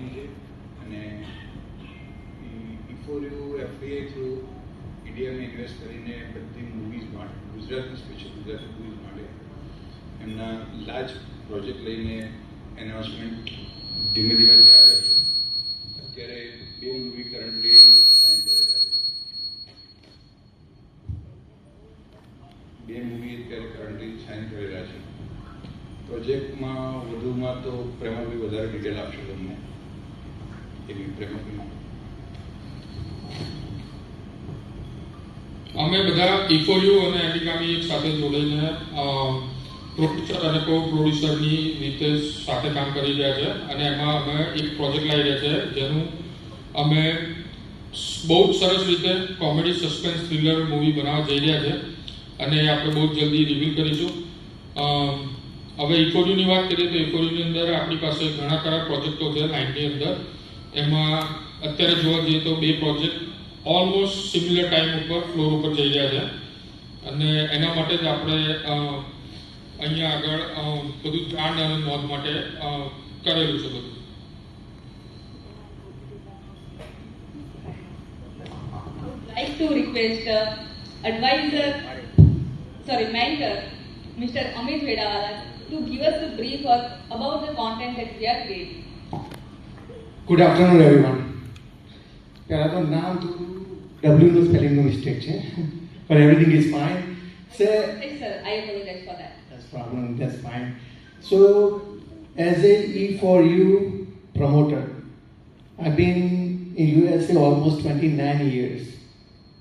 Company છે અને E4U FDI through ઇન્ડિયામાં ઇન્વેસ્ટ કરીને બધી મૂવીઝ માટે ગુજરાતની સ્પેશિયલ ગુજરાતી મૂવીઝ માટે એમના લાર્જ પ્રોજેક્ટ લઈને એનાઉન્સમેન્ટ ધીમે ધીમે થયા કરે. અત્યારે 2 મૂવી કરન્ટલી સાઇન કરેલા છે. 2 મૂવી અત્યારે કરન્ટલી સાઇન કરેલા છે. પ્રોજેક્ટમાં વધુમાં તો પ્રેમાભાઈ વધારે ડિટેલ આપશે તમને. એવી પ્રેમાભાઈ અમે બધા E4U અને એપિકામી એક સાથે જોડીને પ્રોડ્યુસર અને કો પ્રોડ્યુસરની રીતે સાથે કામ કરી રહ્યા છે અને એમાં અમે એક પ્રોજેક્ટ લાવી રહ્યા છે જેનું અમે બહુ જ સરસ રીતે કોમેડી સસ્પેન્સ થ્રિલર મૂવી બનાવવા જઈ રહ્યા છે અને આપણે બહુ જ જલ્દી રિવીલ કરીશું. હવે E4Uની વાત કરીએ તો E4Uની અંદર આપણી પાસે ઘણા ખરા પ્રોજેક્ટો છે લાઇનની અંદર. એમાં અત્યારે જોવા જઈએ તો 2 પ્રોજેક્ટ ઓલમોસ્ટ સિમિલર ટાઈમ ઉપર ફ્લોર ઉપર જઈ રહ્યા છે અને એના માટે જ આપણે અહીંયા આગળ બધું જાણ અને નોંધ માટે કરેલું છે બધું. Like to request mentor, Mr. Amit Vedawala, to give us a brief about the content that we are creating. Good afternoon, everyone. પહેલાં તો નામ થોડું ડબલ્યુનું સ્પેલિંગનું મિસ્ટેક છે, but everything is fine. Yes, sir. I apologize for that. That's fine. So, as a E4U promoter, I've been in USA almost 29 years.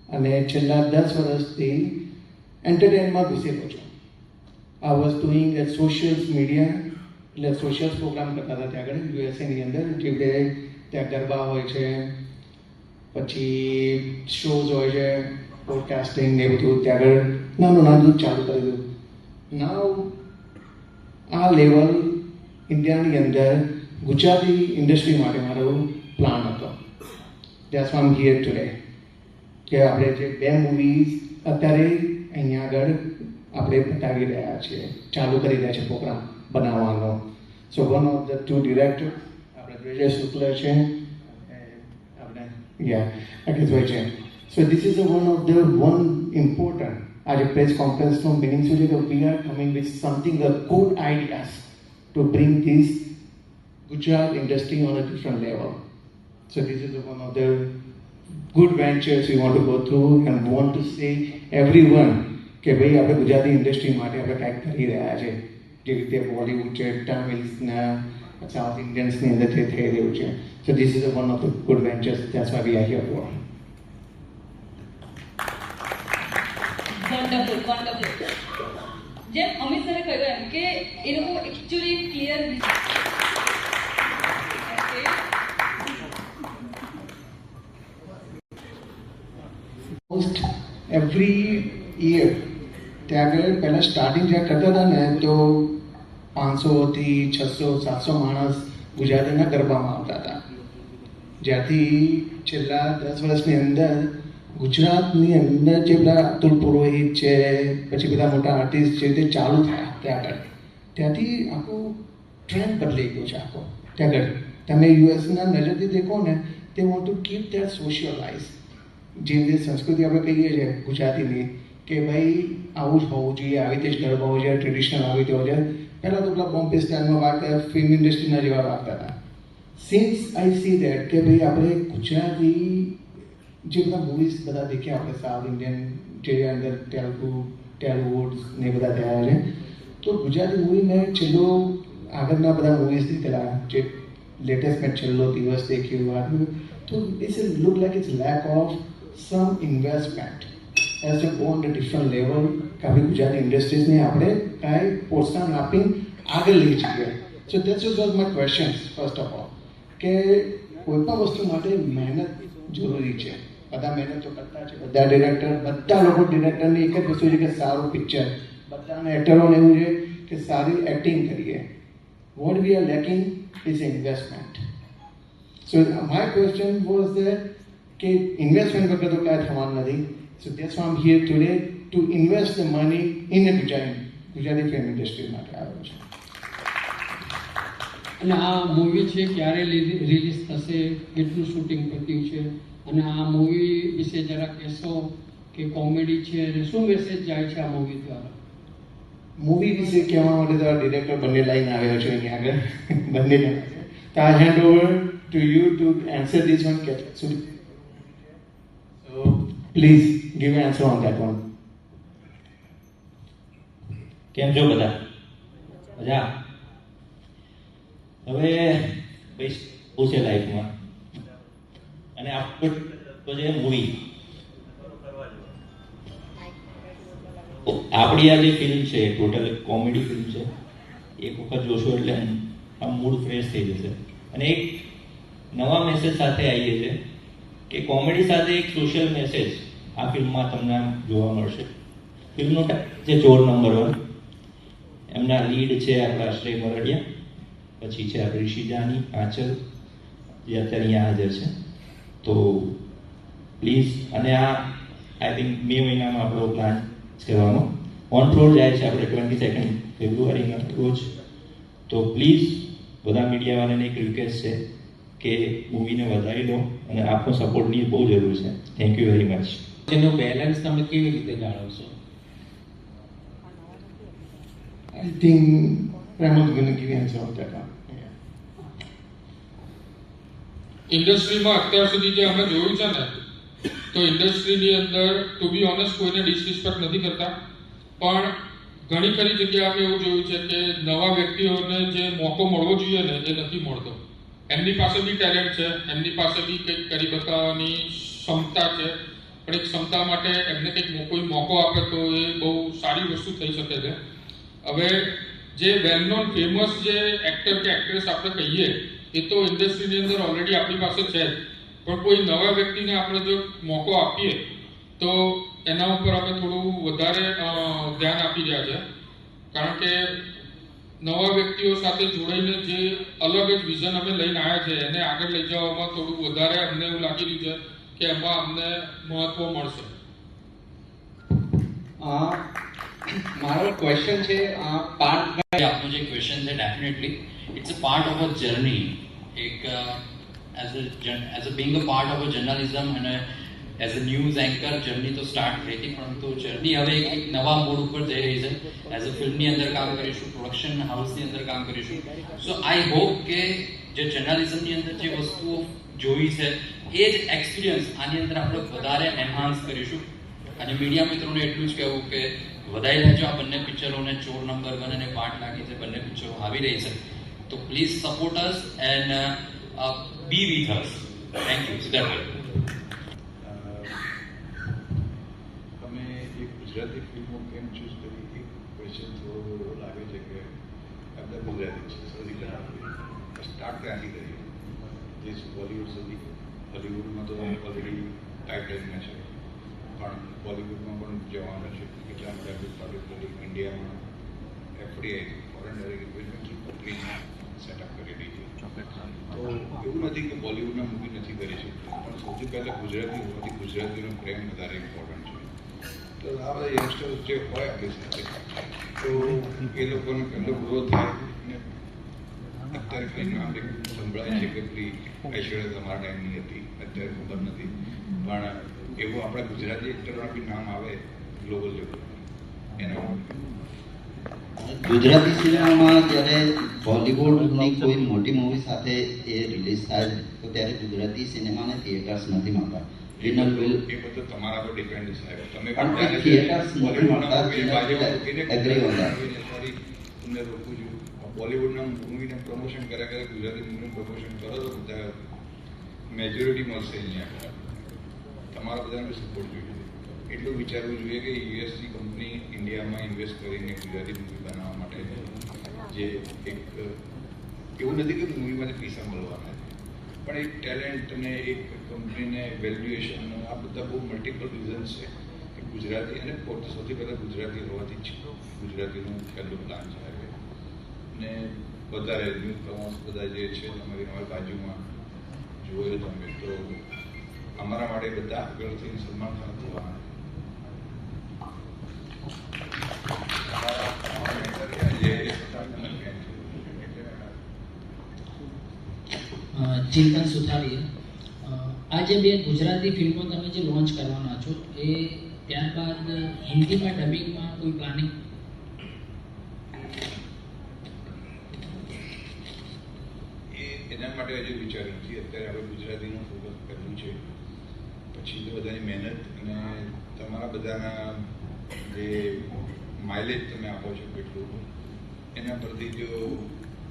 અને છેલ્લા 10 વર્ષથી એન્ટરટેનમાં ઘૂસેલો છું. I was doing a socials media, એટલે સોશિયલ્સ પ્રોગ્રામ કરતા હતા ત્યાં આગળ યુએસએની અંદર, જે ત્યાં ગરબા હોય છે, પછી શોઝ હોય છે, પોડકાસ્ટિંગ ને બધું ત્યાં આગળ નાનું ચાલુ કરી દીધું. નાવ આ લેવલ ઇન્ડિયાની અંદર ગુજરાતી ઇન્ડસ્ટ્રી માટે મારો પ્લાન હતો. That's why I am here today. કે આપણે જે 2 મૂવીઝ અત્યારે અહીંયા આગળ આપણે બતાવી રહ્યા છીએ, ચાલુ કરી રહ્યા છે પ્રોગ્રામ બનાવવાનો. સો વન ઓફ ધ 2 ડિરેક્ટર આપણે દ્વિજય શુક્લ છે, આપણે અકિતભાઈ છે. So this is one of the important. આજે પ્રેસ કોન્ફરન્સનો મિનિંગ શું છે કે we are coming with something a good ideas to bring this Gujarat industry on a different level. So this is one of the good ventures we want to go through and want to say everyone કે ભાઈ આપણે Gujarati industry માટે આપણે કાંઈક કરી રહ્યા છે, જે રીતે બોલિવૂડ છે, તમિલ્સના, સાઉથ ઇન્ડિયન્સની અંદર જે થઈ રહ્યું છે. So this is one of the good ventures. That's why we are here for. Wonderful. જેમ અમિત સરે કહ્યું એમ કે એ લોકો actually clear most every year ત્યાં આગળ પહેલાં સ્ટાર્ટિંગ જ્યાં કરતા હતા ને તો 500થી 600 700 માણસ ગુજરાતીના ગરબામાં આવતા હતા. જ્યાંથી છેલ્લા 10 વર્ષની અંદર ગુજરાતની અંદર જે બધા અતુલ પુરોહિત છે, પછી બધા મોટા આર્ટિસ્ટ છે, તે ચાલુ થયા ત્યાં આગળ. ત્યાંથી આખું ટ્રેન્ડ બદલાઈ ગયો છે આખો. ત્યાં આગળ તમે યુએસના નજરથી દેખો ને, તે want to keep that socialise. જે સંસ્કૃતિ આપણે કહીએ છીએ ગુજરાતીની કે ભાઈ આવું જ હોવું જોઈએ, આવી રીતે જ ગરબા હોવું જોઈએ, ટ્રેડિશનલ આવી રીતે હોવું જોઈએ. પહેલાં તો પેલા બોમ્બે સ્ટાઇલમાં વાગતા, ફિલ્મ ઇન્ડસ્ટ્રીના જેવા વાગતા હતા. સિન્સ આઈ સી દેટ કે ભાઈ આપણે ગુજરાતી જે બધા મૂવીઝ બધા દેખ્યા આપણે સાઉથ ઇન્ડિયન જે અંદર ટેલુવુડ ને બધા થયા છે, તો ગુજરાતી મૂવી મેં છેલ્લો આગળના બધા મૂવીઝથી પેલા જે લેટેસ્ટ મેં છેલ્લો દિવસ દેખ્યું આવ્યું, તો it's look like it's lack of some investment as to go on a different level કે આપણી ગુજરાતી ઇન્ડસ્ટ્રીઝને આપણે કાંઈ પ્રોત્સાહન આપીને આગળ લઈ જઈએ. સો that's was my questions first of all કે કોઈ પણ વસ્તુ માટે મહેનત જરૂરી છે. બધા મહેનત તો કરતા છે, બધા ડિરેક્ટર, બધા લોકો ડિરેક્ટરની એક જ વસ્તુ છે કે સારું પિક્ચર, બધાને એક્ટરોને એવું છે કે સારી એક્ટિંગ કરીએ. What we are lacking is investment. So my question was that કે ઇન્વેસ્ટમેન્ટ વગર તો કાંઈ થવાનું નથી. સો that's why I am here today two invest the money in Gujarati film industry માટે આવ્યો છે. અને આ મૂવી છે ક્યારે રિલીઝ થશે, કેટલું શૂટિંગ પત્યું છે, અને આ મૂવી વિશે જરા કહેશો કે કોમેડી છે અને શું મેસેજ જાય છે આ મૂવી દ્વારા? મૂવી વિશે કહેવા માટે તો આ ડિરેક્ટર બંને લાઈન આવ્યો છે અહીંયા આગળ બંને લાઈન છે. તો I hand over to you to answer this one. So please give answer on that one. કેમ છો બધા? મજા? હવે ભાઈ શું છે લાઈફમાં, અને આપણું તો છે મૂવી. આપણી આ જે ફિલ્મ છે ટોટલ કોમેડી ફિલ્મ છે. એક વખત જોશો એટલે આમ મૂડ ફ્રેશ થઈ જશે. અને એક નવા મેસેજ સાથે આવીએ છે કે કોમેડી સાથે એક સોશિયલ મેસેજ આ ફિલ્મમાં તમને જોવા મળશે. ફિલ્મનો ટાઇટલ છે ચોર નંબર 1. એમના લીડ છે આપણા શ્રેય મરડિયા, પછી છે આપણી ઋષિજાની આંચલ જે અત્યારે અહીંયા હાજર છે. તો પ્લીઝ, અને આ આઈ થિંક મે મહિનામાં આપણો પ્લાન કહેવાનો ઓન ફ્લોર જાય છે આપણે 22 ફેબ્રુઆરીના રોજ. તો પ્લીઝ બધા મીડિયાવાળાને એક રિક્વેસ્ટ છે કે મૂવીને વધારી લો, અને આપનો સપોર્ટની બહુ જરૂર છે. Thank you very much. એનો બેલેન્સ તમે કેવી રીતે જાળવશો? I think Pramod is going to give you answer on that one. ઇન્ડસ્ટ્રીમાં અત્યાર સુધી જે અમે જોયું છે ને, તો ઇન્ડસ્ટ્રીની અંદર ટુ બી ઓનેસ્ટ કોઈને ડિસરિસ્પેક્ટ નથી કરતા, પણ ઘણી ખરી જગ્યાએ અમે એવું જોયું છે કે નવા વ્યક્તિઓને જે મોકો મળવો જોઈએ ને એ નથી મળતો. એમની પાસે બી ટેલેન્ટ છે, એમની પાસે બી કંઈક કરી બતાવવાની ક્ષમતા છે, પણ એ ક્ષમતા માટે એમને કંઈક કોઈ મોકો આપે તો એ બહુ સારી વસ્તુ થઈ શકે છે. હવે જે વેલ નોન ફેમસ જે એક્ટર કે એક્ટ્રેસ આપણે કહીએ એ તો ઇન્ડસ્ટ્રીની અંદર ઓલરેડી આપણી પાસે છે જ, પણ કોઈ નવા વ્યક્તિને આપણે જો મોકો આપીએ તો એના ઉપર અમે થોડું વધારે ધ્યાન આપી રહ્યા છે. કારણ કે નવા વ્યક્તિઓ સાથે જોડાઈને જે અલગ જ વિઝન અમે લઈને આવ્યા છે એને આગળ લઈ જવામાં થોડું વધારે અમને એવું લાગી રહ્યું છે કે એમાં અમને મહત્વ મળશે. મારો ક્વેશ્ચન છે પાર્ટ આપનો જે ક્વેશ્ચન છે definitely it's a part of a journey. એક as a being a part of a journalism અને as a news anchor journey તો સ્ટાર્ટ થઈ હતી, પરંતુ જર્ની હવે એક નવા મોડ ઉપર જઈ રહી છે. એઝ અ ફિલ્મની અંદર કામ કરીશું, પ્રોડક્શન હાઉસની અંદર કામ કરીશું. સો આઈ હોપ કે જે જર્નલિઝમની અંદર જે વસ્તુઓ જોઈ છે એ જ એક્સપિરિયન્સ આની અંદર આપણે વધારે એન્હાન્સ કરીશું. અને મીડિયા મિત્રોને એટલું જ કહેવું કે વધારી લેજો આ બંને પિક્ચરોને. ચોર નંબર 1 અને પાર્ટ લાગી છે, બંને પિક્ચરો આવી રહી છે. તો please support us and be with us. Thank you. Siddharth, તમે એક ગુજરાતી ફિલ્મો કેમ ચૂઝ કરી એક ક્વેશ્ચન થોડો એવો લાગે છે કે આપણે ગુજરાતી છે સૌથી ખરાબ સ્ટાર્ટ ત્યાંથી કરીએ. જે બોલિવૂડ સુધી હોલિવૂડમાં તો ઓલરેડી પાઇપલાઇનમાં છે, પણ બોલિવૂડમાં પણ જવાનું છે. એટલા માટે આપણે પાર્ટિક્યુલરલી ઇન્ડિયામાં FDI foreign direct investment company setup કરેલી છે. તો એવું નથી કે બોલિવૂડના મૂવી નથી કરી શકતા, પણ સૌથી પહેલાં ગુજરાતી હોવાથી ગુજરાતીનો પ્રેમ વધારે ઇમ્પોર્ટન્ટ છે. તો આ બધા યંગસ્ટર્સ જે હોય આપણી સાથે તો એ લોકોનો પહેલો ગ્રો થાય. અને અત્યારે કંઈ નામ સંભળાય છે કે પેલી ઐશ્વર્યા તમારા ટાઈમની હતી, અત્યારે ખબર નથી, પણ એવું આપણા ગુજરાતી એક્ટરોના બી નામ આવે ગ્લોબલ લેવલ એના. ગુજરાતી સિનેમામાં જ્યારે બોલિવૂડની કોઈ મોટી મૂવી સાથે એ રિલીઝ થાય તો ત્યારે ગુજરાતી સિનેમાને થિયેટર્સ નથી મળતા. એ બધું તમારા પર ડિપેન્ડ સાહેબ. તમે થિયેટર્સ નથી મળતા. તમને રોકું છું. બોલિવૂડના મૂવીને પ્રમોશન કર્યા કરે, ગુજરાતી મૂવીનું પ્રમોશન કરો તો બધા મેજોરિટી મળશે અહીંયા. તમારા બધાને સપોર્ટ જોઈએ. એટલું વિચારવું જોઈએ કે યુએસની કંપની ઇન્ડિયામાં ઇન્વેસ્ટ કરીને ગુજરાતી મૂવી બનાવવા માટે જે એક એવું નથી કે મૂવીમાંથી પૈસા મળવાના, પણ એક ટેલેન્ટ અને એક કંપનીને વેલ્યુએશન આ બધા બહુ મલ્ટિપલ રીઝન્સ છે કે ગુજરાતી અને પોતે સૌથી પહેલાં ગુજરાતી હોવાથી જ ગુજરાતીનું પહેલું પ્લાન છે. ને વધારે ન્યૂ કમર્સ બધા જે છે તમારી બાજુમાં જોયો તમે તો અમારા માટે બધા આગળથી સલમાન ખાન થવાના. ચિંતન સુથારીયા. આ જે બે ગુજરાતી ફિલ્મો તમે જે લોન્ચ કરવાના છો એ ત્યારબાદ હિન્દીમાં ડબિંગમાં કોઈ પ્લાનિંગ? એના માટે હજુ વિચાર્યું નથી. અત્યારે આપણે ગુજરાતીનું ફોકસ કરવું છે. પછી તો બધાની મહેનત અને તમારા બધાના જે માઇલેજ તમે આપો છો કેટલું, એના પરથી જો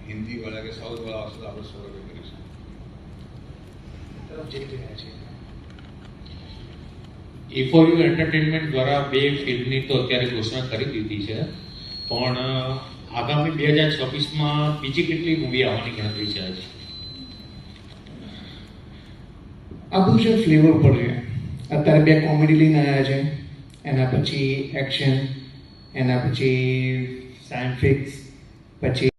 હિન્દીવાળા કે સાઉથવાળા આવશે તો આપણે 100% કરીશું. E4U એન્ટરટેનમેન્ટ દ્વારા બે ફિલ્મની તો અત્યારે ઘોષણા કરી દીધી છે, પણ આગામી 2026માં બીજી કેટલી મૂવી આવવાની ગણતરી છે? આ બધું છે ફ્લેવર પર છે. અત્યારે બે કોમેડી લઈને આવ્યા છે, એના પછી એક્શન, એના પછી સાયન્સ ફિક્સ, પછી